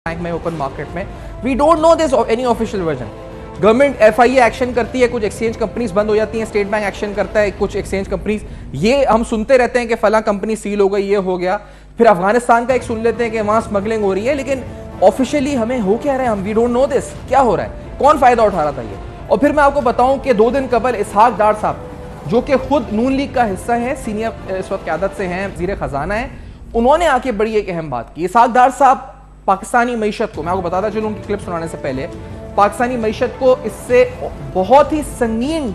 Bank में, open market में। We don't know this any official version. Government FIA action करती है, कुछ एक्सचेंज कंपनीज बंद हो जाती हैं, स्टेट बैंक एक्शन करता है, कुछ एक्सचेंज कंपनीज, ये हम सुनते रहते हैं कि फला कंपनी सील हो गई, ये हो गया। फिर अफगानिस्तान का एक सुन लेते हैं कि वहां स्मगलिंग हो रही है, लेकिन ऑफिशियली हमें हो क्या रहा है, हम वी डोंट नो दिस, क्या हो रहा है, कौन फायदा उठा रहा था ये। और फिर मैं आपको बताऊं कि 2 दिन कबल इसहाक डार साहब, जो कि खुद नून लीग का हिस्सा है, सीनियर इस वक्त क़यादत से हैं, वज़ीर ख़जाना है, उन्होंने आके बड़ी एक अहम बात की। इसहाक डार साहब पाकिस्तानी मईशत को, मैं आपको बताता चलूं उनकी क्लिप सुनाने से पहले, पाकिस्तानी मईशत को इससे बहुत ही संगीन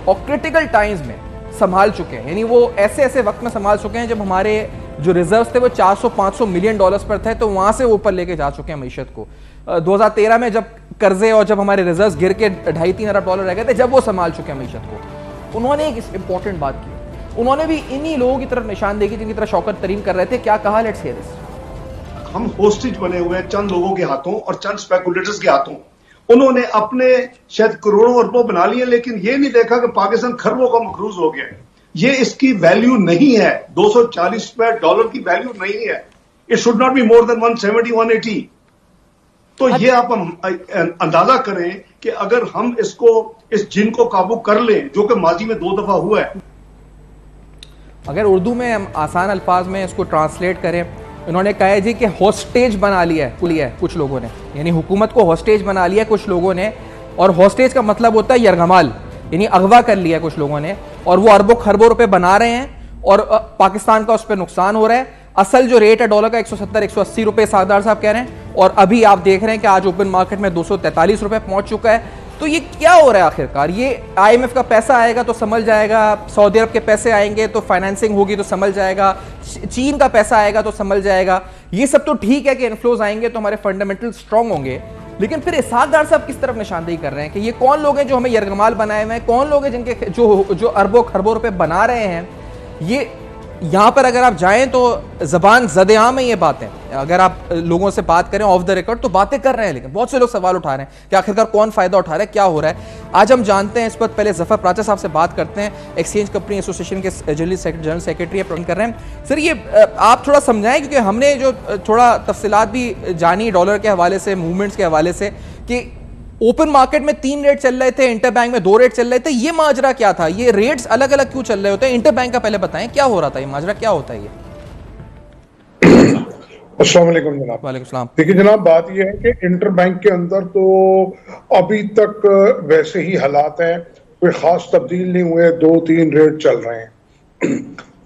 और क्रिटिकल टाइम्स में संभाल चुके हैं। यानी वो ऐसे ऐसे वक्त में संभाल चुके हैं जब हमारे जो रिजर्व्स थे वो 400-500 मिलियन डॉलर्स पर थे, तो वहां से ऊपर लेके जा चुके हैं मईशत को। 2013 में जब कर्जे और जब हमारे रिजर्व्स गिर के 2.5-3 अरब डॉलर रह गए थे, जब वो संभाल चुके हैं मईशत को। उन्होंने एक इंपॉर्टेंट बात की, उन्होंने भी इन्हीं लोगों की तरफ निशानदेही जिनकी तरफ शौकत तरीन कर रहे थे। क्या कहा, लेट्स हियर दिस। हम होस्टेज बने हुए हैं चंद लोगों के हाथों और चंद स्पेकुलेटर्स के हाथों। उन्होंने अपने शायद करोड़ों अरबों बना लिए, लेकिन ये नहीं देखा कि पाकिस्तान खरबों का मखरूज हो गया है। ये इसकी वैल्यू नहीं है, $240 की वैल्यू नहीं है। It should not be more than 170-180। तो ये आप अंदाजा करें कि अगर हम इस जिन को काबू कर लें, जो कि माजी में 2 दफा हुआ है। अगर उर्दू में हम आसान अल्फाज में इसको ट्रांसलेट करें, उन्होंने कहा है जी कि हॉस्टेज बना लिया है कुछ लोगों ने, यानी हुकूमत को हॉस्टेज बना लिया है कुछ लोगों ने। और हॉस्टेज का मतलब होता है यरगमाल, यानी अगवा कर लिया कुछ लोगों ने, और वो अरबों खरबों रुपए बना रहे हैं और पाकिस्तान का उस पर नुकसान हो रहा है। असल जो रेट है डॉलर का 170-180 रुपए सागदार साहब कह रहे हैं, और अभी आप देख रहे हैं कि आज ओपन मार्केट में 243 रुपए पहुंच चुका है। तो ये क्या हो रहा है आखिरकार? ये IMF का पैसा आएगा तो संभल जाएगा, सऊदी अरब के पैसे आएंगे तो फाइनेंसिंग होगी तो संभल जाएगा, चीन का पैसा आएगा तो संभल जाएगा। ये सब तो ठीक है कि इन्फ्लोज आएंगे तो हमारे फंडामेंटल स्ट्रांग होंगे, लेकिन फिर इसहाक डार साहब किस तरफ निशानदेही कर रहे हैं कि ये कौन लोग हैं जो हमें यरगमाल बनाए हुए हैं, कौन लोग हैं जिनके जो अरबों खरबों रुपए बना रहे हैं। ये यहाँ पर अगर आप जाएं तो जबान ज़द-ए-आम है ये बातें, अगर आप लोगों से बात करें ऑफ द रिकॉर्ड तो बातें कर रहे हैं, लेकिन बहुत से लोग सवाल उठा रहे हैं कि आखिरकार कौन फायदा उठा रहा है, क्या हो रहा है। आज हम जानते हैं, इस पर पहले जफर प्राचा साहब से बात करते हैं, एक्सचेंज कंपनी एसोसिएशन के जनरल सेक्रेटरी कर रहे हैं। सर ये आप थोड़ा समझाएं, क्योंकि हमने जो थोड़ा तफसीलात भी जानी डॉलर के हवाले से, मूवमेंट्स के हवाले से, कि ओपन मार्केट में 3 रेट चल रहे थे, इंटर बैंक में 2 रेट चल रहे थे, ये माजरा क्या था? ये रेट्स अलग अलग क्यों चल रहे होते हैं? इंटर बैंक का पहले बताएं क्या हो रहा था, ये माजरा क्या होता है ये? अस्सलाम वालेकुम जनाब। वालेकुम सलाम। देखिए जनाब, बात यह है कि इंटर बैंक के अंदर तो अभी तक वैसे ही हालात हैं, कोई खास तब्दील नहीं हुए, 2-3 रेट चल रहे हैं।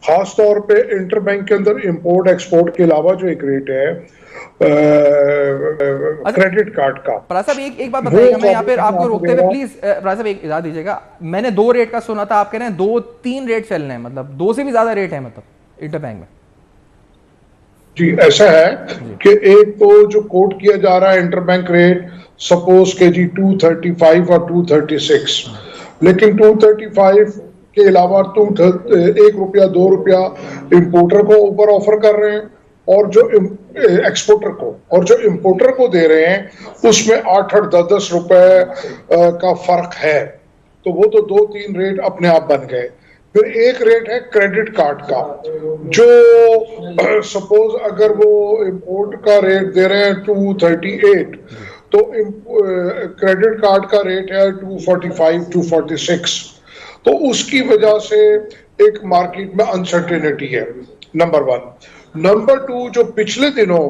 खास तौर पे इंटर बैंक के अंदर इंपोर्ट एक्सपोर्ट के अलावा जो एक रेट है क्रेडिट कार्ड का। प्राचा साहब एक बात बताइएगा, मैं यहाँ पे आपको रोकते हुए प्लीज प्राचा साहब एक इजाजत दीजिएगा। मैंने 2 रेट का सुना था, आप कह रहे हैं 2-3 रेट चल रहे हैं, मतलब 2 से भी ज्यादा रेट है मतलब इंटर बैंक में? जी ऐसा है कि एक तो जो कोट किया जा रहा है इंटर बैंक रेट, सपोज के जी 235 और 236, लेकिन 235 के अलावा तुम 1 रुपया 2 रुपया इंपोर्टर को ऊपर ऑफर कर रहे हैं, और जो इंपोर्टर को दे रहे हैं उसमें 8-8, 10-10 रुपए का फर्क है। तो वो तो 2-3 रेट अपने आप बन गए। फिर एक रेट है क्रेडिट कार्ड का, जो सपोज अगर वो इंपोर्ट का रेट दे रहे हैं 238, तो क्रेडिट कार्ड का रेट है 245, 246। तो उसकी वजह से एक मार्केट में अनसर्टेनिटी है, नंबर 1। नंबर 2, जो पिछले दिनों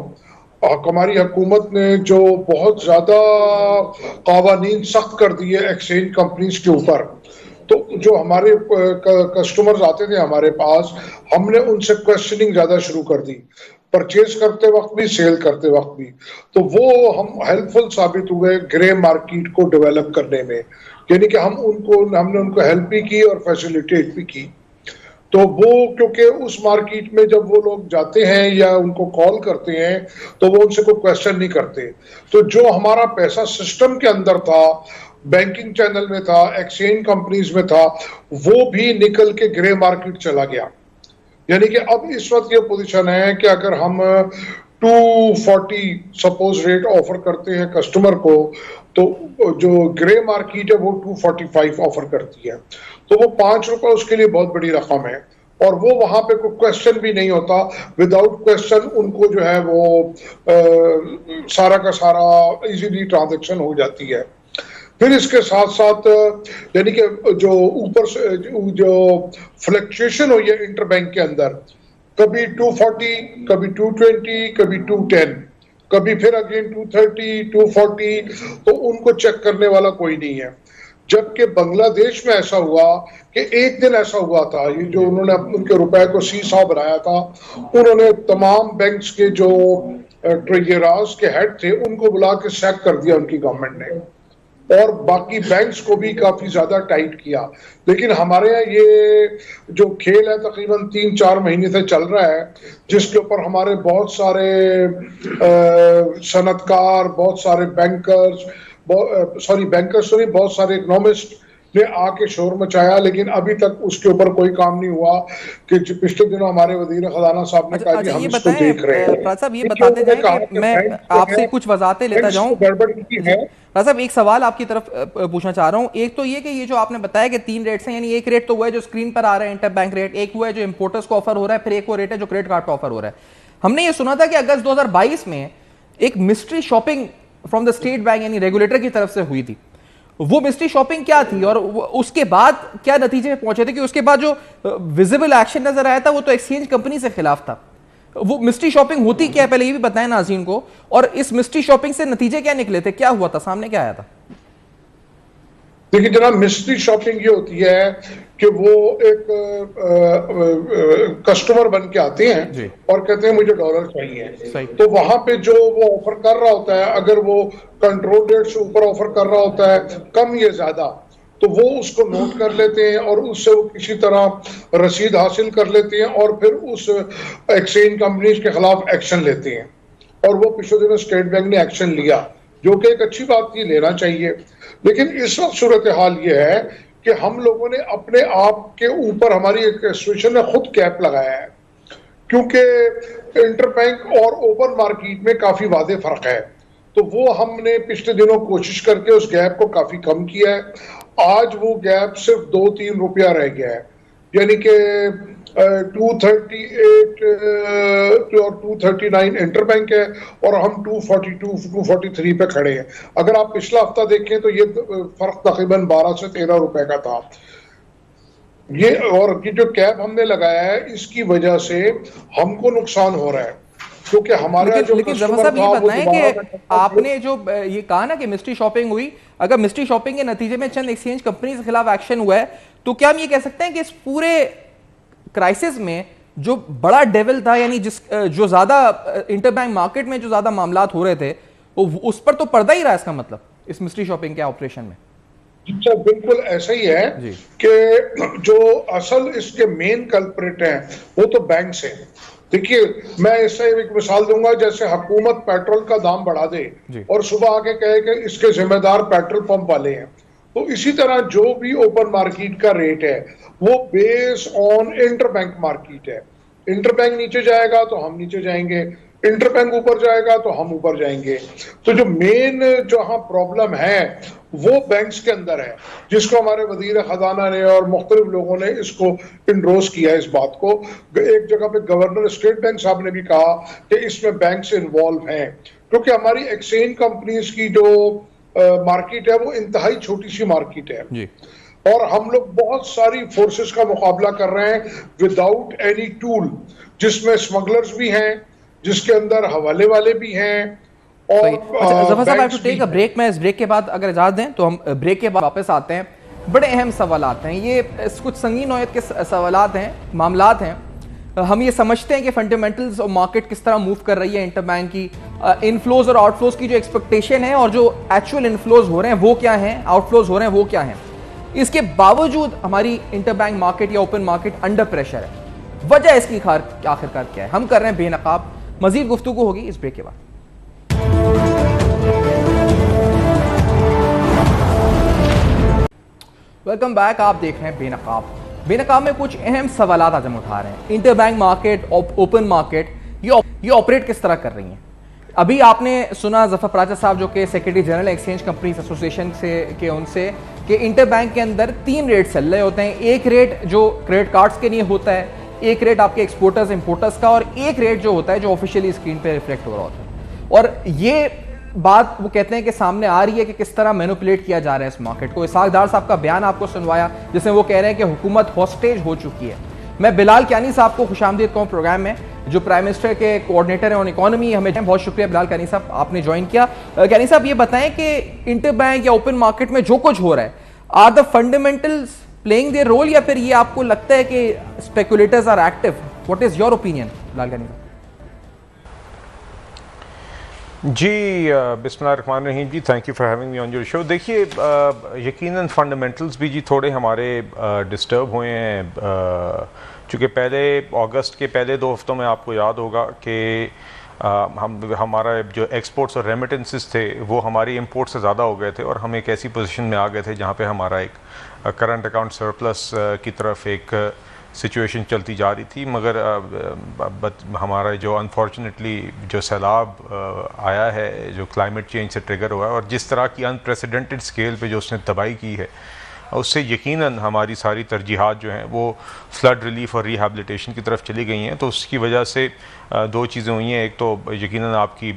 हमारी हुकूमत ने जो बहुत ज्यादा कावानीन सख्त कर दिए एक्सचेंज कंपनीज के ऊपर, तो जो हमारे कस्टमर्स आते थे हमारे पास, हमने उनसे क्वेश्चनिंग ज्यादा शुरू कर दी, परचेज करते वक्त भी, सेल करते वक्त भी। तो वो हम हेल्पफुल साबित हुए ग्रे मार्केट को डेवलप करने में, यानी कि हमने उनको हेल्प भी की और फैसिलिटेट भी की। तो वो क्योंकि उस मार्केट में जब वो लोग जाते हैं या उनको कॉल करते हैं तो वो उनसे कोई क्वेश्चन नहीं करते, तो जो हमारा पैसा सिस्टम के अंदर था, बैंकिंग चैनल में था, एक्सचेंज कंपनीज में था, वो भी निकल के ग्रे मार्केट चला गया। यानी कि अब इस वक्त ये पोजीशन है कि अगर हम 240 सपोज रेट ऑफर करते हैं कस्टमर को, तो जो ग्रे मार्केट है वो 245 ऑफर करती है, तो वो 5 रुपए उसके लिए बहुत बड़ी रकम है। और वो वहां पे कोई क्वेश्चन भी नहीं होता, विदाउट क्वेश्चन उनको जो है वो सारा का सारा इजीली ट्रांजैक्शन हो जाती है। फिर इसके साथ साथ यानी कि जो ऊपर से जो फ्लक्चुएशन हुई है इंटरबैंक के अंदर, कभी 240, कभी 220, कभी 210, कभी फिर अगेन 230, 240, तो उनको चेक करने वाला कोई नहीं है। जबकि बांग्लादेश में ऐसा हुआ कि एक दिन ऐसा हुआ था, ये जो उन्होंने उनके रुपए को सीसा बनाया था, उन्होंने तमाम बैंक्स के जो ट्रेजरार्स के हेड थे उनको बुला के सैक कर दिया उनकी गवर्नमेंट ने, और बाकी बैंक्स को भी काफी ज्यादा टाइट किया। लेकिन हमारे यहाँ ये जो खेल है तकरीबन 3-4 महीने से चल रहा है, जिसके ऊपर हमारे बहुत सारे सनतकार, बहुत सारे बैंकर्स, बहुत सारे इकोनॉमिस्ट ने आके शोर मचाया, लेकिन अभी तक उसके ऊपर कोई काम नहीं हुआ। कि पिछले दिनों हमारे वजीर खजाना साहब ने कहा कि हम इसको देख रहे हैं। साहब ये बताते जाएं कि मैं आपसे कुछ वजाहतें लेता जाऊं। गड़बड़ की है साहब एक सवाल आपकी तरफ पूछना चाह रहा हूं। एक तो ये कि ये जो आपने बताया कि 3 रेट्स हैं, यानी एक रेट तो वो है जो स्क्रीन पर आ रहा है इंटर बैंक रेट, एक वो है जो इंपोर्टर्स को ऑफर हो रहा है, फिर एक वो रेट है जो क्रेडिट कार्ड पर ऑफर हो रहा है। हमने ये सुना था कि अगस्त 2022 में एक mystery shopping from the state bank यानी रेगुलेटर की तरफ से हुई थी। वो मिस्ट्री शॉपिंग क्या थी और उसके बाद क्या नतीजे में पहुंचे थे? कि उसके बाद जो विजिबल एक्शन नजर आया था वो तो एक्सचेंज कंपनी से खिलाफ था। वो मिस्ट्री शॉपिंग होती क्या है, पहले ये भी बताएं नाज़रीन को, और इस मिस्ट्री शॉपिंग से नतीजे क्या निकले थे, क्या हुआ था, सामने क्या आया था? देखिए जनाब, मिस्ट्री शॉपिंग ये होती है कि वो एक कस्टमर बन के आते हैं और कहते हैं मुझे डॉलर चाहिए, तो वहां पे जो वो ऑफर कर रहा होता है, अगर वो कंट्रोल रेट से ऊपर ऑफर कर रहा होता है, कम या ज्यादा, तो वो उसको नोट कर लेते हैं और उससे वो किसी तरह रसीद हासिल कर लेते हैं और फिर उस एक्सचेंज कंपनीज के खिलाफ एक्शन लेते हैं। और वो पिछले दिनों स्टेट बैंक ने एक्शन लिया, जो कि एक अच्छी बात थी, लेना चाहिए। लेकिन इस वक्त सूरत हाल ये है कि हम लोगों ने अपने आप के ऊपर, हमारी एक एसोसिएशन ने खुद कैप लगाया है, क्योंकि इंटरबैंक और ओपन मार्केट में काफी वादे फर्क है। तो वो हमने पिछले दिनों कोशिश करके उस गैप को काफी कम किया है। आज वो गैप सिर्फ 2-3 रुपया रह गया है, यानी कि 238 और 239 इंटरबैंक है और हम 242-243 पे खड़े हैं। अगर आप पिछला हफ्ता देखें तो ये फर्क तकरीबन 12 से 13 रुपए का था। ये और ये जो कैप हमने लगाया है, इसकी वजह से हमको नुकसान हो रहा है, क्योंकि हमारा लेकिन साहब ये बताएं कि आपने जो ये कहा ना कि मिस्ट्री शॉपिंग हुई, अगर मिस्ट्री शॉपिंग के नतीजे में चंद एक्सचेंज कंपनी के खिलाफ एक्शन हुआ है, तो क्या हम ये कह सकते हैं कि इस पूरे क्राइसिस में जो बड़ा डेविल था, यानी जो ज्यादा इंटरबैंक मार्केट में जो ज्यादा मामलात हो रहे थे, उस पर तो पर्दा ही रहा, इसका मतलब इस मिस्ट्री शॉपिंग के ऑपरेशन में? अच्छा, बिल्कुल ऐसा ही है कि जो असल इसके मेन कल्प्रिट हैं वो तो बैंक से। देखिए, मैं इससे एक मिसाल दूंगा, जैसे हुकूमत पेट्रोल का दाम बढ़ा दे और सुबह आके कहे कि इसके जिम्मेदार पेट्रोल पंप वाले हैं, तो इसी तरह जो भी ओपन मार्केट का रेट है वो बेस ऑन इंटरबैंक मार्केट है। इंटरबैंक नीचे जाएगा तो हम नीचे जाएंगे, इंटरबैंक ऊपर जाएगा तो हम ऊपर जाएंगे। तो जो मेन जहां प्रॉब्लम है वो बैंक्स के अंदर है, जिसको हमारे वजीर खजाना ने और मुख्तलिफ लोगों ने इसको इंडोर्स किया इस बात को। एक जगह पे गवर्नर स्टेट बैंक साहब ने भी कहा कि इसमें बैंक इन्वॉल्व हैं, क्योंकि हमारी एक्सचेंज कंपनीज की जो मार्केट है वो इंतहाई छोटी सी मार्केट है जी। और हम लोग बहुत सारी फोर्सेस का मुकाबला कर रहे हैं विदाउट एनी टूल, जिसमें स्मगलर्स भी हैं, जिसके अंदर हवाले वाले भी हैं। और जफर साहब, आई टू टेक अ ब्रेक। मैं इस ब्रेक के बाद अगर इजाजत दें तो हम ब्रेक के बाद वापस आते हैं। बड़े अहम सवालात हैं ये, कुछ संगीन नौयत के सवालात हैं, मामलात हैं। हम ये समझते हैं कि फंडामेंटल्स और मार्केट किस तरह मूव कर रही है, इंटरबैंक की इनफ्लोज और आउटफ्लोज की जो एक्सपेक्टेशन है और जो एक्चुअल इनफ्लोज हो रहे हैं वो क्या हैं, आउटफ्लोज हो रहे हैं वो क्या हैं। इसके बावजूद हमारी इंटरबैंक मार्केट या ओपन मार्केट अंडर प्रेशर है। वजह इसकी आखिरकार क्या है, हम कर रहे हैं बेनकाब। मजीद गुफ्तगू होगी इस ब्रेक के बाद। वेलकम बैक, आप देख रहे हैं बेनकाब। बेनकाब में कुछ अहम सवालात आज हम उठा रहे हैं। इंटरबैंक मार्केट, ओपन मार्केट, ये ऑपरेट किस तरह कर रही हैं। अभी आपने सुना जफर प्राचा साहब जो कि secretary general exchange companies association से के उनसे कि इंटरबैंक के अंदर 3 रेट चल रहे होते हैं। एक रेट जो क्रेडिट कार्ड्स के लिए होता है, एक रेट आपके एक्सपोर्टर्स इंपोर्टर्स का और एक रेट जो होता है जो ऑफिशियली स्क्रीन पे रिफ्लेक्ट हो रहा होता है। और ये बात वो कहते हैं कि सामने आ रही है कि किस तरह मैनिपुलेट किया जा रहा है इस मार्केट को। इसहाक डार साहब का बयान आपको सुनवाया जिसमें वो कह रहे हैं कि हुकूमत हॉस्टेज हो चुकी है। मैं बिलाल कियानी साहब को खुशामदीद कहूँ प्रोग्राम में, जो प्राइम मिनिस्टर के कोऑर्डिनेटर हैं ऑन इकोनॉमी। हमें बहुत शुक्रिया बिलाल कियानी साहब, आपने ज्वाइन किया। कियानी साहब ये बताएं कि इंटरबैंक या ओपन मार्केट में जो कुछ हो रहा है, are the fundamentals playing their role, या फिर ये आपको लगता है कि speculators are active? What is your opinion Bilal Kiani साहब? जी बिस्मिल्लाहिर्रहमानिर्रहीम जी, thank you for having me on your show. देखिए यकीनन फंडामेंटल्स भी जी थोड़े हमारे डिस्टर्ब हुए हैं, चूँकि पहले अगस्त के पहले 2 हफ्तों में आपको याद होगा कि हमारा जो एक्सपोर्ट्स और रेमिटेंसेस थे वो हमारी इंपोर्ट से ज़्यादा हो गए थे और हम एक ऐसी पोजीशन में आ गए थे जहाँ पे हमारा एक करंट अकाउंट सरप्लस की तरफ एक सिचुएशन चलती जा रही थी। मगर हमारा जो अनफॉर्चुनेटली जो सैलाब आया है, जो क्लाइमेट चेंज से ट्रिगर हुआ है और जिस तरह की अनप्रेसिडेंटेड स्केल पे जो उसने तबाही की है, उससे यकीनन हमारी सारी तरजीहात जो हैं वो फ्लड रिलीफ और रिहैबिलिटेशन की तरफ चली गई हैं। तो उसकी वजह से 2 चीज़ें हुई हैं। एक तो यकीनन आपकी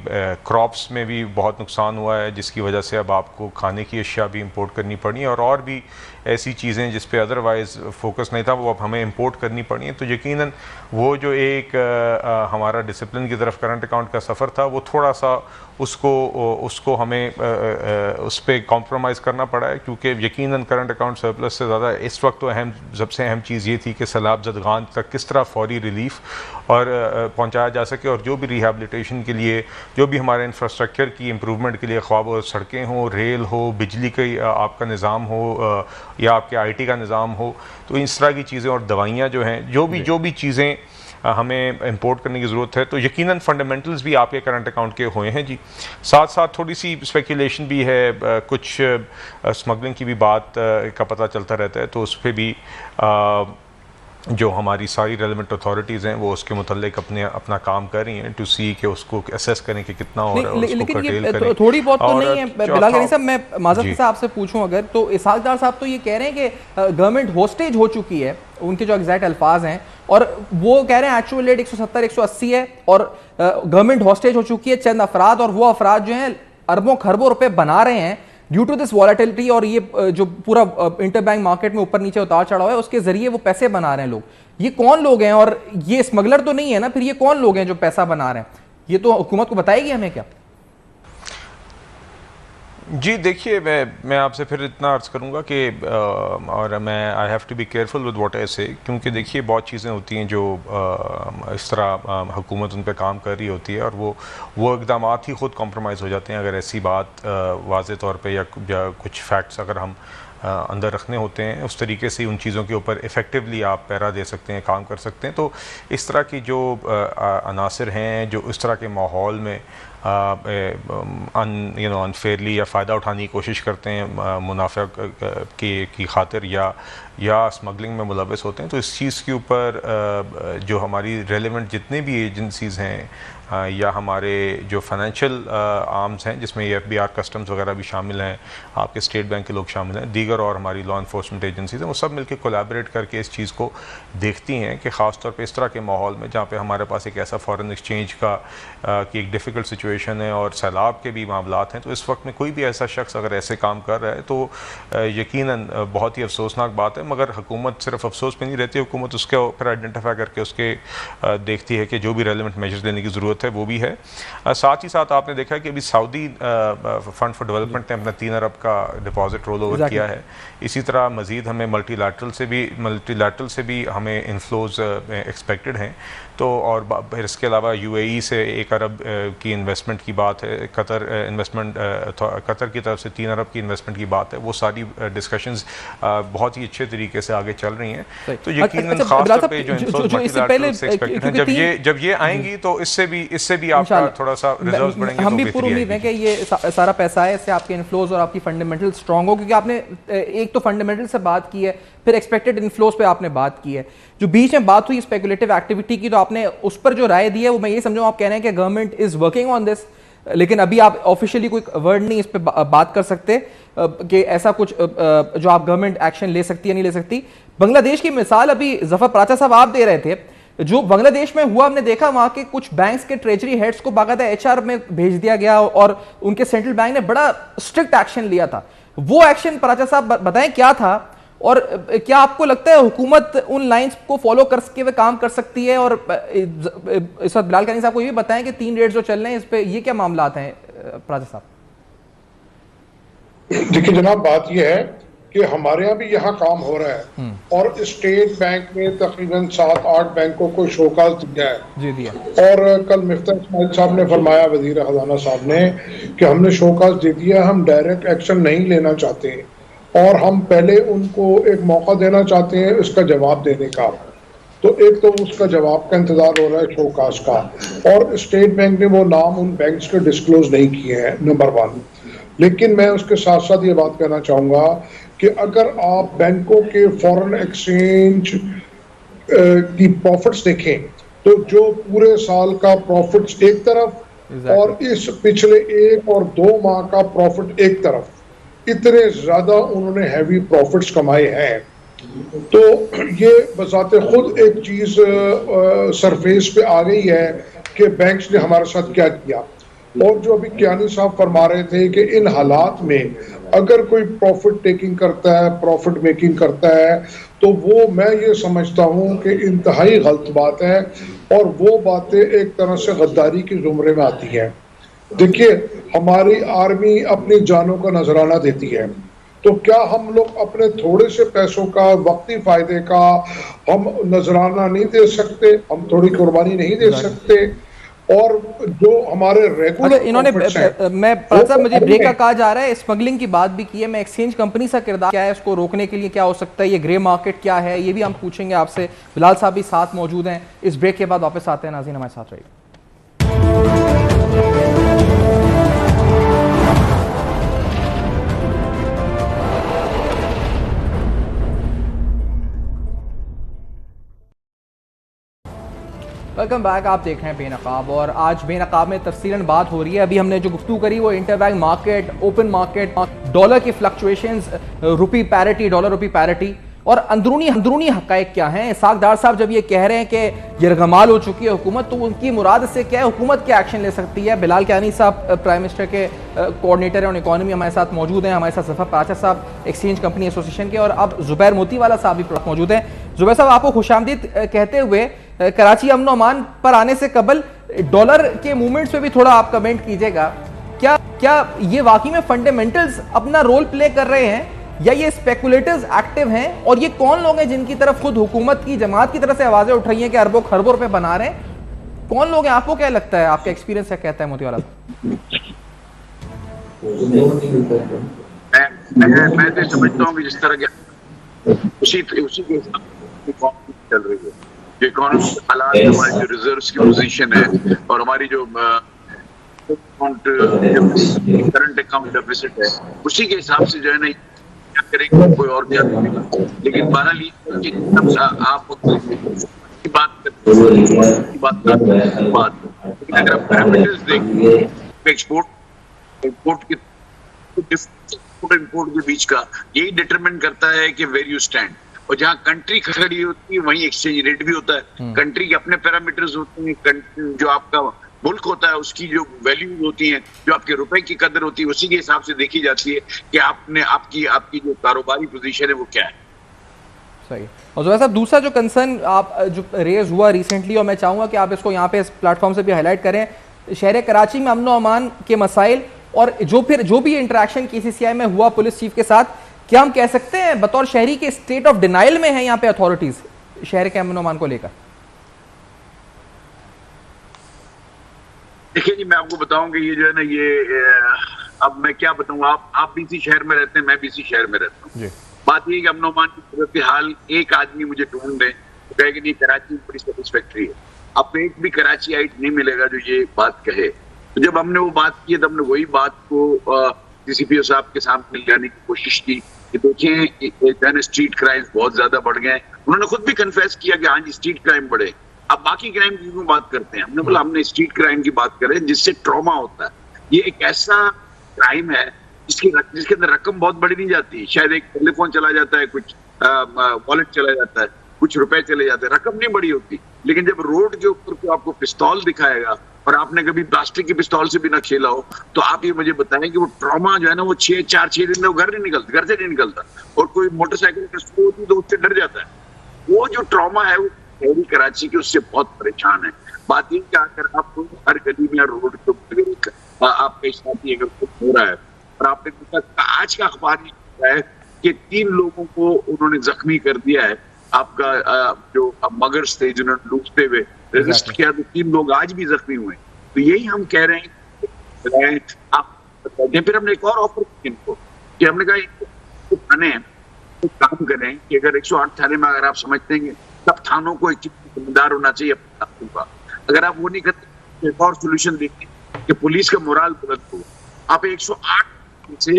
क्रॉप्स में भी बहुत नुकसान हुआ है, जिसकी वजह से अब आपको खाने की अशिया भी इंपोर्ट करनी पड़ी है और भी ऐसी चीज़ें जिस पे अदरवाइज़ फोकस नहीं था वो अब हमें इंपोर्ट करनी पड़ी हैं। तो यकीनन वो जो एक हमारा डिसिप्लिन की तरफ करंट अकाउंट का सफ़र था वो थोड़ा सा उसको हमें उस पर कॉम्प्रोमाइज़ करना पड़ा है, क्योंकि यकीनन करंट अकाउंट सरप्लस से ज़्यादा इस वक्त तो सबसे अहम चीज़ ये थी कि सैलाब ज़दगान तक किस तरह फौरी रिलीफ और पहुँचाया जा सके, और जो भी रिहैबिलिटेशन के लिए जो भी हमारे इंफ्रास्ट्रक्चर की इम्प्रूवमेंट के लिए ख्वाह वो सड़कें हों, रेल हो, बिजली का आपका निज़ाम हो या आपके IT का निज़ाम हो, तो इस तरह की चीज़ें और दवाइयाँ जो हैं, जो भी चीज़ें हमें इंपोर्ट करने की ज़रूरत है, तो यकीनन फंडामेंटल्स भी आपके करंट अकाउंट के हुए हैं जी। साथ साथ थोड़ी सी स्पेकुलेशन भी है, कुछ स्मगलिंग की भी बात का पता चलता रहता है, तो उस पर भी जो हमारी सारी रेलेवेंट अथॉरिटीज़ हैं वो उसके मुतल्लिक अपना काम कर रही हैं टू सी कि उसको असेस करें कि कितना हो रहा है, उसको कर्टेल करें। थोड़ी बहुत तो नहीं है बिलाल कियानी साहब, मैं माज़रत से आपसे पूछूं अगर, तो इसहाक डार साहब तो ये कह रहे हैं कि गवर्नमेंट होस्टेज हो चुकी है, उनके जो एग्जैक्ट अल्फाज हैं, और वो कह रहे हैं एक्चुअल रेट 170-180 है और गवर्नमेंट होस्टेज हो चुकी है चंद अफराद, और वो अफराद जो हैं अरबों खरबों रुपए बना रहे हैं ड्यू टू दिस वॉलेटिलिटी, और ये जो पूरा इंटरबैंक मार्केट में ऊपर नीचे उतार चढ़ाव है उसके जरिए वो पैसे बना रहे हैं लोग। ये कौन लोग हैं, और ये स्मगलर तो नहीं है ना, फिर ये कौन लोग हैं जो पैसा बना रहे हैं? ये तो हुकूमत को बताएगी हमें क्या? जी देखिए, मैं आपसे फिर इतना अर्ज़ करूँगा कि और मैं I have to be careful with what I say, क्योंकि देखिए बहुत चीज़ें होती हैं जो इस तरह हुकूमत उन पर काम कर रही होती है और वो इक़दाम ही ख़ुद कॉम्प्रोमाइज़ हो जाते हैं अगर ऐसी बात वाज़े तौर पे या कुछ फैक्ट्स अगर हम अंदर रखने होते हैं, उस तरीके से उन चीज़ों के ऊपर इफ़ेक्टिवली आप पैरा दे सकते हैं, काम कर सकते हैं। तो इस तरह की जो अनासर हैं जो इस तरह के माहौल में अनफेयरली या फ़ायदा उठाने की कोशिश करते हैं मुनाफा की खातिर या स्मगलिंग में मुलविस होते हैं, तो इस चीज़ के ऊपर जो हमारी रेलेवेंट जितने भी एजेंसीज़ हैं या हमारे जो फाइनेंशियल आर्म्स हैं जिसमें FBI कस्टम्स वगैरह भी शामिल हैं, आपके स्टेट बैंक के लोग शामिल हैं, दीगर और हमारी लॉ इन्फोर्समेंट एजेंसीज हैं, वो सब मिलकर कोलैबोरेट करके इस चीज़ को देखती हैं कि ख़ास तौर पे इस तरह के माहौल में जहाँ पे हमारे पास एक ऐसा फॉरेन एक्सचेंज की एक डिफ़िकल्ट सिचुएशन है और सैलाब के भी मामलात हैं, तो इस वक्त में कोई भी ऐसा शख्स अगर ऐसे काम कर रहा है तो यकीनन बहुत ही अफसोसनाक बात है। मगर हुकूमत सिर्फ अफसोस में नहीं रहती, हुकूमत उसके ऊपर आइडेंटिफाई करके उसके देखती है कि जो भी रेलिवेंट मेजर्स लेने की ज़रूरत है वो भी है। साथ ही साथ आपने देखा कि अभी सऊदी फंड फॉर डेवलपमेंट ने अपना 3 अरब का डिपॉजिट रोल ओवर किया है। इसी तरह मज़ीद हमें मल्टीलैटरल से भी हमें इन्फ्लोज एक्सपेक्टेड हैं। तो और फिर इसके अलावा UAE से 1 अरब की इन्वेस्टमेंट की बात है, कतर की तरफ से 3 अरब की इन्वेस्टमेंट की बात है। वो सारी डिस्कशंस बहुत ही अच्छे तरीके से आगे चल रही हैं। तो यकीनन खास तौर पे जो मल्टीलैटरल से एक्सपेक्टेड हैं, जब ये आएंगी तो इससे भी आपका थोड़ा सा रिजर्व्स बढ़ेंगे। हम भी पूरी उम्मीद है कि ये सारा पैसा है, इससे आपके इन्फ्लोज और आपकी फंडामेंटल स्ट्रांग हो, क्योंकि आपने एक तो फंडामेंटल से बात की है, फिर एक्सपेक्टेड इन्फ्लोज पे आपने बात की है। जो बीच में बात हुई स्पेकुलेटिव एक्टिविटी की, तो आपने उस पर जो राय दी है वो मैं ये समझूं आप कह रहे हैं कि government is working on this, लेकिन अभी आप ऑफिशियली कोई वर्ड नहीं इस पर बात कर सकते कि ऐसा कुछ जो आप गवर्नमेंट एक्शन ले सकती है नहीं ले सकती। बांग्लादेश की मिसाल अभी जफर प्राचा साहब आप दे रहे थे जो बांग्लादेश में हुआ, हमने देखा वहां के कुछ बैंक्स के ट्रेजरी हेड्स को बाकायदा एचआर में भेज दिया गया और उनके सेंट्रल बैंक ने बड़ा स्ट्रिक्ट एक्शन लिया था। वो एक्शन प्राचा साहब बताएं क्या था, और क्या आपको लगता है हुकूमत उन लाइंस को फॉलो करके हुए काम कर सकती है? और इस वक्त बिलाल कानी साहब को ये बताएं कि 3 रेट जो चल रहे हैं इस पे ये क्या मामला हैं प्राचा साहब? देखिए जनाब, बात यह है कि हमारे यहाँ भी यहाँ काम हो रहा है और स्टेट बैंक ने तकरीबन 7-8 बैंकों को शोकाज दिया है। जी दिया। और कल मिफ्ता इस्माइल साहब ने फरमाया, वजीर खजाना साहब ने, कि हमने शोकाज दे दिया, हम डायरेक्ट एक्शन नहीं लेना चाहते और हम पहले उनको एक मौका देना चाहते हैं इसका जवाब देने का। तो एक तो उसका जवाब का इंतजार हो रहा है शोकाज का, और स्टेट बैंक ने वो नाम उन बैंक्स के डिस्क्लोज नहीं किए हैं, नंबर 1। लेकिन मैं उसके साथ साथ ये बात कहना चाहूँगा कि अगर आप बैंकों के फॉरेन एक्सचेंज की प्रॉफिट्स देखें तो जो पूरे साल का प्रॉफिट्स एक तरफ और इस पिछले 1 और 2 माह का प्रॉफिट एक तरफ, इतने ज्यादा उन्होंने हैवी प्रॉफिट्स कमाए हैं। तो ये बजाते खुद एक चीज सरफेस पे आ गई है कि बैंक्स ने हमारे साथ क्या किया। और जो अभी कियानी साहब फरमा रहे थे कि इन हालात में अगर कोई प्रॉफिट टेकिंग करता है, प्रॉफिट मेकिंग करता है, तो वो मैं ये समझता हूँ कि इंतहाई गलत बात है और वो बातें एक तरह से गद्दारी के जुमरे में आती हैं। देखिए, हमारी आर्मी अपनी जानों का नजराना देती है, तो क्या हम लोग अपने थोड़े से पैसों का, वक्ती फायदे का हम नजराना नहीं दे सकते? हम थोड़ी कुर्बानी नहीं दे सकते? और जो हमारे रेगुलर इन्होंने मुझे ब्रेक का कहा जा रहा है, स्मगलिंग की बात भी की है। मैं एक्सचेंज कंपनी का किरदार क्या है, इसको रोकने के लिए क्या हो सकता है, ये ग्रे मार्केट क्या है, ये भी हम पूछेंगे आपसे। बिलाल साहब भी साथ मौजूद हैं। इस ब्रेक के बाद वापस आते हैं। नाज़रीन हमारे साथ रहिए। Welcome back. आप देख रहे हैं बेनकाब, और आज बेनकाब में तफसीलन बात हो रही है। अभी हमने जो गुफ्तगू करी वो interbank market, open market, dollar की फ्लक्चुएशंस, रुपी पैरिटी, डॉलर रुपी पैरिटी, और अंदरूनी हक़ाइक़ क्या हैं। इसाक डार साहब जब ये कह रहे हैं कि यरगमाल हो चुकी है हुकूमत, तो उनकी मुराद से क्या है, हुकूमत क्या एक्शन ले सकती है? बिलाल कानी साहब प्राइम मिनिस्टर के कोऑर्डिनेटर ऑन इकोनॉमी हमारे साथ मौजूद हैं। हमारे साथ ज़फ़र प्राचा साहब एक्सचेंज कंपनी एसोसिएशन के, और अब ज़ुबैर मोतीवाला साहब भी मौजूद हैं। ज़ुबैर साहब, आपको खुशामदीद कहते हुए कराची अमन अमान पर आने से कबल डॉलर के मूवमेंट्स पे भी थोड़ा आप कमेंट कीजिएगा। क्या ये वाकई में फंडामेंटल्स अपना रोल प्ले कर रहे हैं या ये स्पेकुलेटर्स एक्टिव हैं? और ये कौन लोग हैं जिनकी तरफ खुद हुकूमत की जमात की तरफ से आवाजें उठ रही हैं कि अरबों खरबों रुपए बना रहे हैं? कौन लोग हैं? आपको क्या लगता है, आपका एक्सपीरियंस क्या कहता है मोतीवाला? मैं तो समझता हूँ कि जिस तरह के उसी के चल रही है, जो इकोनॉमी के हालात, हमारी जो रिजर्व्स की पोजीशन है और हमारी जो करंट अकाउंट डेफिसिट है, उसी के हिसाब से जो है ना क्या करेंगे, कोई और क्या करेगा। लेकिन बहरहाल आप की बात लेकिन अगर आप पैरामीटर्स देखें, एक्सपोर्ट इम्पोर्ट के बीच का यही डिटरमिन करता है कि वेयर यू स्टैंड। और जहाँ कंट्री खड़ी होती है वहीं एक्सचेंज रेट भी होता है। कंट्री के अपने पैरामीटर्स होते हैं, जो आपका मुल्क होता है उसकी जो वैल्यूज होती हैं, जो आपके रुपए की कदर होती है, उसी के हिसाब से देखी जाती है कि आपकी जो कारोबारी पोजीशन है वो क्या है। सही। और ज़ुबैर साहब, दूसरा जो कंसर्न आप जो रेज हुआ रिसेंटली, और मैं चाहूँगा कि आप इसको यहाँ पे इस प्लेटफॉर्म से भी हाईलाइट करें, शहर कराची में अमन अमान के मसाइल और जो भी इंटरेक्शन KCCI में हुआ पुलिस चीफ के साथ, क्या हम कह सकते हैं बतौर शहरी के स्टेट ऑफ डिनाइल में है यहाँ पे अथॉरिटीज शहर के अमन अमान को लेकर? देखिए जी, मैं आपको बताऊंगा ये जो है ना, ये अब मैं क्या बताऊं, आप BC शहर में रहते हैं, मैं BC शहर में रहता हूँ। बात ये कि अमन अमान की सूरत हाल, एक आदमी मुझे ढूंढ दे तो कहे कि नहीं कराची बड़ी सेटिस्फैक्ट्री है, अब एक भी कराची आइट नहीं मिलेगा जो ये बात कहे। तो जब हमने वो बात की तब हमने वही बात को DCPO साहब के सामने लाने की कोशिश की कि देखिए स्ट्रीट क्राइम्स बहुत ज्यादा बढ़ गए। उन्होंने खुद भी कन्फेस किया कि हाँ जी स्ट्रीट क्राइम बढ़े। अब बाकी क्राइम की क्यों बात करते हैं? हमने बोला हमने स्ट्रीट क्राइम की बात करें जिससे ट्रॉमा होता है। ये एक ऐसा क्राइम है जिसके अंदर रकम बहुत बड़ी नहीं जाती, शायद एक टेलीफोन चला जाता है, कुछ वॉलेट चला जाता है, कुछ रुपए चले जाते, रकम नहीं बड़ी होती। लेकिन जब रोड के ऊपर को आपको पिस्तौल दिखाएगा और आपने कभी प्लास्टिक की पिस्तौल से भी ना खेला हो, तो आप ये मुझे बताएं कि वो ट्रॉमा जो है ना, वो 4-6 दिन में वो घर से नहीं निकलता। और कोई मोटरसाइकिल होती तो उससे डर जाता है। वो जो ट्रॉमा है वो शहरी कराची के उससे बहुत परेशान है। बात ये कि अगर आप हर गली में रोड के ऊपर आपके साथी अगर कुछ हो रहा है और आपने देखा आज का अखबार है कि 3 लोगों को उन्होंने जख्मी कर दिया है, आपका जो मगर्स थे जिन्होंने लूटते हुए रेजिस्ट किया, तो 3 लोग आज भी जख्मी हुए। तो यही हम कह रहे हैं आप। फिर हमने एक और ऑफर किया इनको कि हमने कहा थाने तो काम करें कि अगर 108 थाने में अगर आप समझते हैं तब थानों को एक जिम्मेदार होना चाहिए अपने का। अगर आप वो नहीं करते एक और सोल्यूशन देखिए कि पुलिस का मोराल बुलंद हो। आप 108 से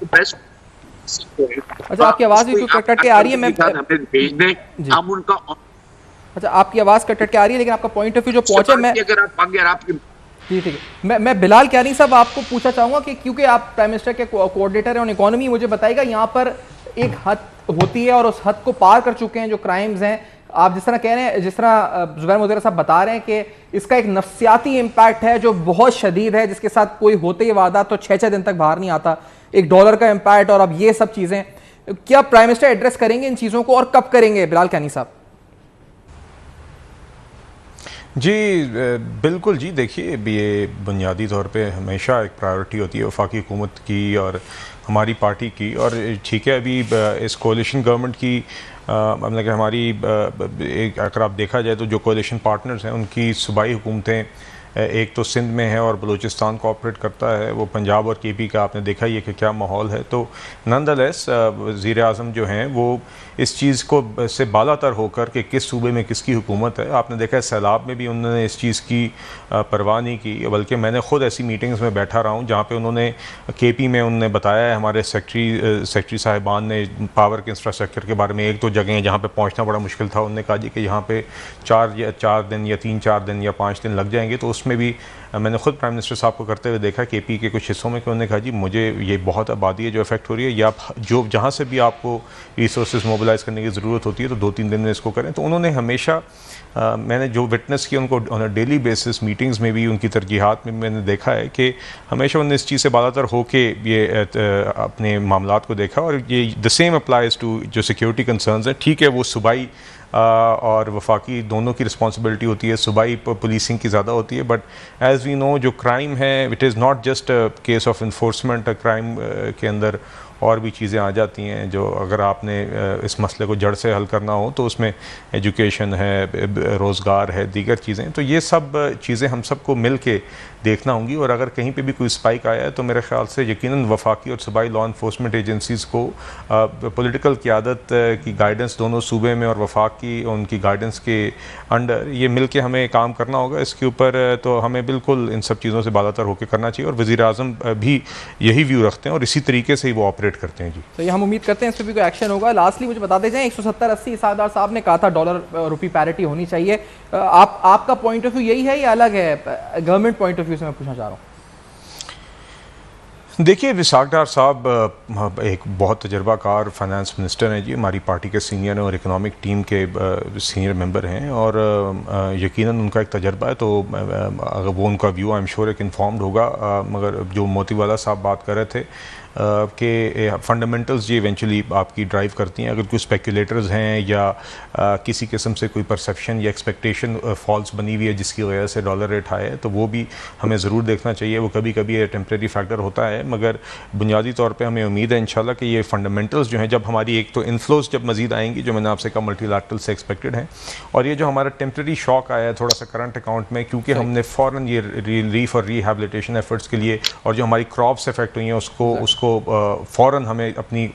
बेस्ट। अच्छा, आपकी आवाज भी कट के आ रही है, मैं हमें भेज दें, हम उनका। अच्छा, आपकी आवाज कट के आ रही है, लेकिन आपका पॉइंट ऑफ व्यू जो पहुंचे, मैं अगर आप आगे आपकी जी ठीक है। मैं बिलाल क्यानी साहब आपको पूछना चाहूंगा कि क्योंकि आप प्राइम मिनिस्टर के कोऑर्डिनेटर हैं ऑन इकोनॉमी, मुझे बताइएगा यहाँ पर एक हद होती है और उस हद को पार कर चुके हैं जो क्राइम्स हैं। आप जिस तरह कह रहे हैं, जिस तरह जुबैर मुदीर साहब बता रहे हैं कि इसका एक नफ्सियाती इम्पैक्ट है जो बहुत शदीद है, जिसके साथ कोई होते ही वादा तो 6-6 दिन तक बाहर नहीं आता, $1 का इम्पैक्ट और अब ये सब चीजें। क्या प्राइम मिनिस्टर एड्रेस करेंगे इन चीजों को और कब करेंगे, बिलाल क्यानी साहब? जी बिल्कुल जी, देखिए ये बुनियादी तौर पे हमेशा एक प्रायोरिटी होती है वफाकी हुकूमत की और हमारी पार्टी की। और ठीक है, अभी इस कोalition गवर्नमेंट की मतलब कि हमारी एक अगर आप देखा जाए तो जो कोalition पार्टनर्स हैं उनकी सूबाई हुकूमतें एक तो सिंध में है और बलूचिस्तान कोऑपरेट करता है, वो पंजाब और केपी का आपने देखा ही है कि क्या माहौल है। तो नंदलेस वज़ीर आज़म जो हैं वो इस चीज़ को से बालातर होकर कि किस सूबे में किसकी हुकूमत है, आपने देखा है सैलाब में भी उन्होंने इस चीज़ की परवाह नहीं की। बल्कि मैंने ख़ुद ऐसी मीटिंग्स में बैठा रहा हूँ जहाँ पे उन्होंने केपी में उन्होंने बताया है, हमारे सेक्रेटरी साहिबान ने पावर के इंफ्रास्ट्रक्चर के बारे में, एक तो जगह जहाँ पे पहुँचना बड़ा मुश्किल था, उन्होंने कहा जी कि यहाँ पे 4 दिन या 3-4 दिन या 5 दिन लग जाएंगे। तो उसमें भी मैंने खुद प्राइम मिनिस्टर साहब को करते हुए देखा केपी के कुछ हिस्सों में कि उन्होंने कहा जी मुझे ये बहुत आबादी है जो इफेक्ट हो रही है, या जो जहाँ से भी आपको रिसोर्सेज मोबिलाइज करने की ज़रूरत होती है तो 2-3 दिन में इसको करें। तो उन्होंने हमेशा मैंने जो विटनेस किया उनको on a daily basis meetings में भी, उनकी तरजीहात में मैंने देखा है कि हमेशा उन्होंने इस चीज़ से बालातर होके ये अपने मामलात को देखा। और ये द सेम अप्लाइज टू जो सिक्योरिटी कंसर्न्स हैं। ठीक है, वो सूबाई और वफाकी दोनों की रिस्पॉन्सिबिलिटी होती है, सूबाई पुलिसिंग की ज़्यादा होती है, बट एज़ वी नो जो क्राइम है it is not just case of enforcement. Crime के अंदर और भी चीज़ें आ जाती हैं जो अगर आपने इस मसले को जड़ से हल करना हो तो उसमें एजुकेशन है, रोज़गार है, दीगर चीज़ें। तो ये सब चीज़ें हम सबको मिल के देखना होंगी। और अगर कहीं पे भी कोई स्पाइक आया है तो मेरे ख्याल से यकीनन वफाकी और सूबाई लॉ इन्फोर्समेंट एजेंसीज़ को पॉलिटिकल क़यादत की गाइडेंस दोनों सूबे में और वफाक की उनकी गाइडेंस के अंडर ये मिल के हमें काम करना होगा इसके ऊपर। तो हमें बिल्कुल इन सब चीज़ों से बालातर होकर करना चाहिए और वज़ीर आज़म भी यही व्यू रखते हैं और इसी तरीके से ही वो ऑपरेट करते हैं। जी तो ये हम उम्मीद करते हैं इस पर भी कोई एक्शन होगा। लास्टली मुझे बता दें, 170-80 इसादार साहब ने कहा था डॉलर रुपी पैरिटी होनी चाहिए, आपका पॉइंट ऑफ व्यू यही है या अलग है? गवर्नमेंट पॉइंट ऑफ व्यू से मैं पूछना चाह रहा हूँ। देखिए, विसाख डार साहब एक बहुत तजर्बाकार फाइनेंस मिनिस्टर हैं जी, हमारी पार्टी के सीनियर और इकोनॉमिक टीम के सीनियर मेंबर हैं और यकीनन उनका एक तजर्बा है। तो अगर वो उनका व्यू आई एम श्योर एक इन्फॉर्म्ड होगा। मगर जो मोतीवाला साहब बात कर रहे थे कि फंडामेंटल्स जी इवेंचुअली आपकी ड्राइव करती हैं। अगर कोई स्पेकुलेटर्स हैं या किसी किस्म से कोई परसेप्शन या एक्सपेक्टेशन फॉल्स बनी हुई है जिसकी वजह से डॉलर रेट हाई है, तो वो भी हमें ज़रूर देखना चाहिए। वो कभी कभी टेम्प्रेरी फैक्टर होता है, मगर बुनियादी तौर पे हमें उम्मीद है इंशाल्लाह कि ये फंडामेंटल्स जो हैं, जब हमारी एक तो इन्फ्लोज जब मजीद आएंगी जो मैंने आपसे कहा मल्टीलैटरल से एक्सपेक्टेड हैं, और ये जो हमारा टेम्प्रेरी शॉक आया है थोड़ा सा करंट अकाउंट में, क्योंकि हमने फ़ौरन ये रिलीफ और रिहैबिलिटेशन एफर्ट्स के लिए और जो हमारी क्रॉप्स इफेक्ट हुई हैं उसको फ़ौरन हमें अपनी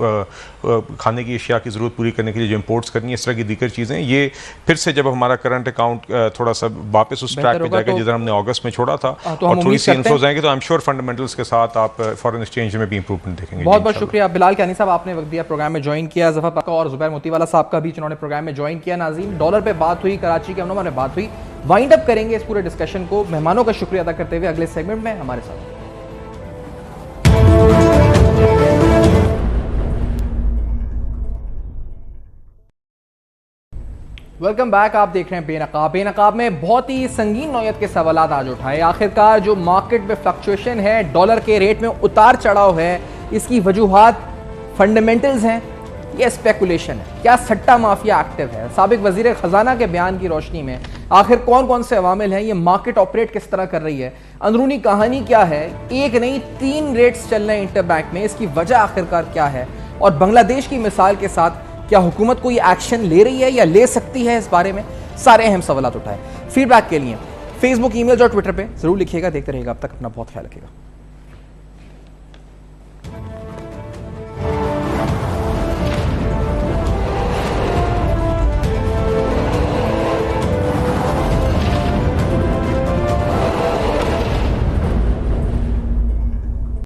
खाने की अशिया की ज़रूरत पूरी करने के लिए जो इंपोर्ट्स करनी है, इस तरह की दीगर चीज़ें, ये फिर से जब हमारा करंट अकाउंट थोड़ा सा वापस उस ट्रैक पे जाएगा जिधर हमने अगस्त में छोड़ा था और थोड़ी सी इन्फ्लोज आएंगे, तो आई एम श्योर फंडामेंटल्स के साथ आप फॉरेन एक्सचेंज में भी इंप्रूवमेंट देखेंगे। बहुत बहुत शुक्रिया बिलाल क्यानी साहब, आपने वक्त दिया, प्रोग्राम में ज्वाइन किया। ज़फ़र पक्का और जुबैर मोतीवाला साहब का भी जिन्होंने प्रोग्राम में ज्वाइन किया। नाज़रीन, डॉलर पे बात हुई, कराची के अमन में बात हुई, वाइंड अप करेंगे इस पूरे डिस्कशन को मेहमानों का शुक्रिया अदा करते हुए अगले सेगमेंट में हमारे साथ। Welcome back. आप देख रहे हैं बेनकाब। बेनकाब में बहुत ही संगीन नौयत के सवाल आज उठाए। आखिरकार जो मार्केट में फ्लक्चुएशन है, डॉलर के रेट में उतार चढ़ाव है, इसकी वजूहात फंडामेंटल्स हैं या स्पेकुलेशन है? क्या सट्टा माफिया एक्टिव है? साबिक वजीर खजाना के बयान की रोशनी में आखिर कौन कौन से अवामिल हैं? ये मार्केट ऑपरेट किस तरह कर रही है? अंदरूनी कहानी क्या है? एक नहीं 3 रेट्स चल रहे हैं इंटरबैंक में, इसकी वजह आखिरकार क्या है? और बांग्लादेश की मिसाल के साथ क्या हुकूमत कोई एक्शन ले रही है या ले सकती है? इस बारे में सारे अहम सवाल उठाए। फीडबैक के लिए फेसबुक, ईमेल और ट्विटर पे जरूर लिखिएगा। देखते रहिएगा। अब तक अपना बहुत ख्याल रखिएगा।